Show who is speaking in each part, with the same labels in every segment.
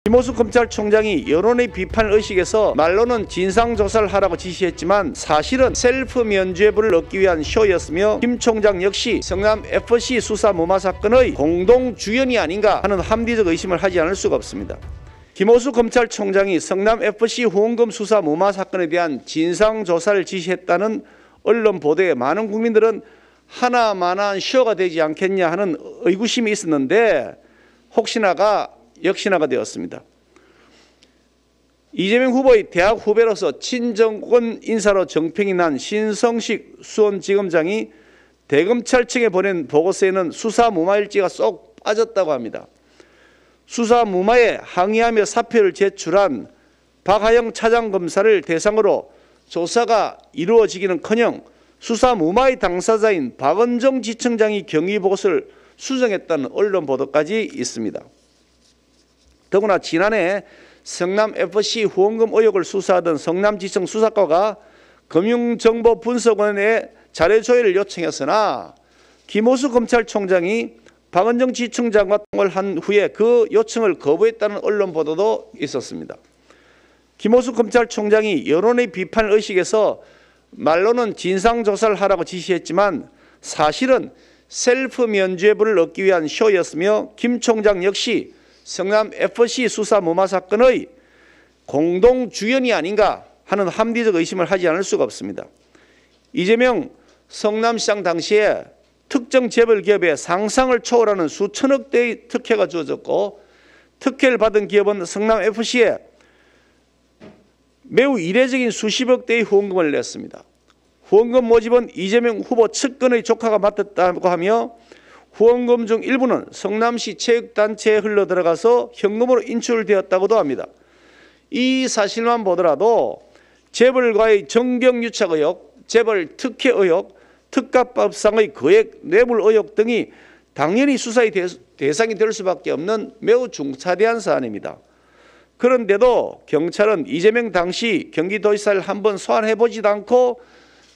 Speaker 1: 김호수 검찰총장이 여론의 비판 의식에서 말로는 진상조사를 하라고 지시했지만 사실은 셀프 면죄부를 얻기 위한 쇼였으며 김 총장 역시 성남FC 수사 무마 사건의 공동 주연이 아닌가 하는 합리적 의심을 하지 않을 수가 없습니다. 김호수 검찰총장이 성남FC 후원금 수사 무마 사건에 대한 진상조사를 지시했다는 언론 보도에 많은 국민들은 하나만한 쇼가 되지 않겠냐 하는 의구심이 있었는데 혹시나가 역시나가 되었습니다. 이재명 후보의 대학 후배로서 친정권 인사로 정평이 난 신성식 수원지검장이 대검찰청에 보낸 보고서에는 수사 무마일지가 쏙 빠졌다고 합니다. 수사 무마에 항의하며 사표를 제출한 박하영 차장검사를 대상으로 조사가 이루어지기는커녕 수사 무마의 당사자인 박은정 지청장이 경위보고서를 수정했다는 언론 보도까지 있습니다. 더구나 지난해 성남FC 후원금 의혹을 수사하던 성남지청 수사과가 금융정보분석원에 자료조회를 요청했으나 김호수 검찰총장이 박은정 지청장과 통화를 한 후에 그 요청을 거부했다는 언론 보도도 있었습니다. 김호수 검찰총장이 여론의 비판 의식에서 말로는 진상조사를 하라고 지시했지만 사실은 셀프 면죄부를 얻기 위한 쇼였으며 김 총장 역시 성남FC 수사 무마 사건의 공동 주연이 아닌가 하는 합리적 의심을 하지 않을 수가 없습니다. 이재명 성남시장 당시에 특정 재벌 기업에 상상을 초월하는 수천억 대의 특혜가 주어졌고 특혜를 받은 기업은 성남FC에 매우 이례적인 수십억 대의 후원금을 냈습니다. 후원금 모집은 이재명 후보 측근의 조카가 맡았다고 하며 후원금 중 일부는 성남시 체육단체에 흘러들어가서 현금으로 인출되었다고도 합니다. 이 사실만 보더라도 재벌과의 정경유착 의혹, 재벌 특혜 의혹, 특가법상의 거액 뇌물 의혹 등이 당연히 수사의 대상이 될 수밖에 없는 매우 중차대한 사안입니다. 그런데도 경찰은 이재명 당시 경기도지사를 한번 소환해보지도 않고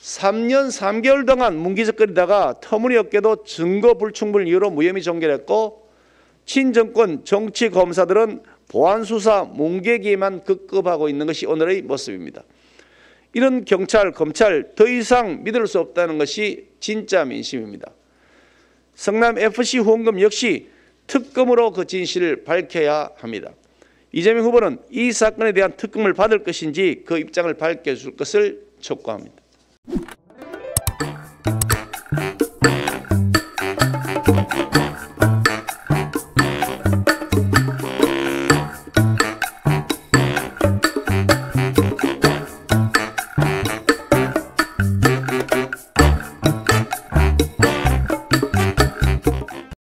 Speaker 1: 3년 3개월 동안 문기적거리다가 터무니없게도 증거 불충분을 이유로 무혐의 종결했고 친정권 정치검사들은 보안수사 뭉개기에만 급급하고 있는 것이 오늘의 모습입니다. 이런 경찰, 검찰 더 이상 믿을 수 없다는 것이 진짜 민심입니다. 성남FC 후원금 역시 특검으로 그 진실을 밝혀야 합니다. 이재명 후보는 이 사건에 대한 특검을 받을 것인지 그 입장을 밝혀줄 것을 촉구합니다.